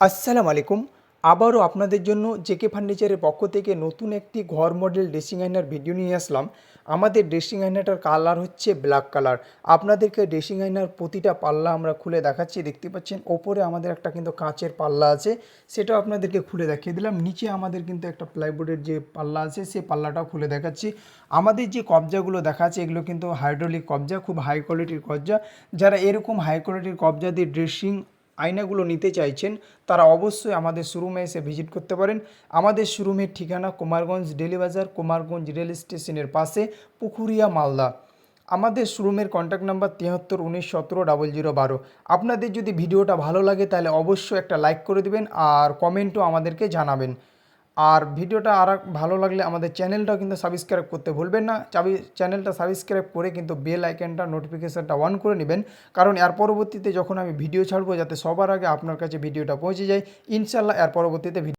আসসালামু আলাইকুম। আবারও আপনাদের জন্য জেকে ফার্নিচারের পক্ষ থেকে নতুন একটি ঘর মডেল ড্রেসিং আয়নার ভিডিও নিয়ে আসলাম। আমাদের ড্রেসিং আয়নাটার কালার হচ্ছে ব্ল্যাক কালার। আপনাদেরকে ড্রেসিং আয়নার প্রতিটা পাল্লা আমরা খুলে দেখাচ্ছি। দেখতে পাচ্ছেন ওপরে আমাদের একটা কিন্তু কাঁচের পাল্লা আছে, সেটাও আপনাদেরকে খুলে দেখিয়ে দিলাম। নিচে আমাদের কিন্তু একটা প্লাইবোর্ডের যে পাল্লা আছে সেই পাল্লাটাও খুলে দেখাচ্ছি। আমাদের যে কবজাগুলো দেখাচ্ছে এগুলো কিন্তু হাইড্রোলিক কবজা, খুব হাই কোয়ালিটির কবজা। যারা এরকম হাই কোয়ালিটির কবজা দিয়ে ড্রেসিং আয়নাগুলো নিতে চাইছেন তারা অবশ্যই আমাদের শোরুমে এসে ভিজিট করতে পারেন। আমাদের শোরুমের ঠিকানা কুমারগঞ্জ ডেলি বাজার, কুমারগঞ্জ রেল স্টেশনের পাশে, পুকুরিয়া, মালদা। আমাদের শোরুমের কন্ট্যাক্ট নাম্বার 73 19 17 012। আপনাদের যদি ভিডিওটা ভালো লাগে তাহলে অবশ্যই একটা লাইক করে দিবেন আর কমেন্টও আমাদেরকে জানাবেন। আর ভিডিওটা আর ভালো লাগলে আমাদের চ্যানেলটাও কিন্তু সাবস্ক্রাইব করতে ভুলবেন না। চ্যানেলটা সাবস্ক্রাইব করে কিন্তু বেল আইকনটা নোটিফিকেশানটা অন করে নেবেন, কারণ এর পরবর্তীতে যখন আমি ভিডিও ছাড়বো যাতে সবার আগে আপনার কাছে ভিডিওটা পৌঁছে যায়। ইনশাল্লাহ এর পরবর্তীতে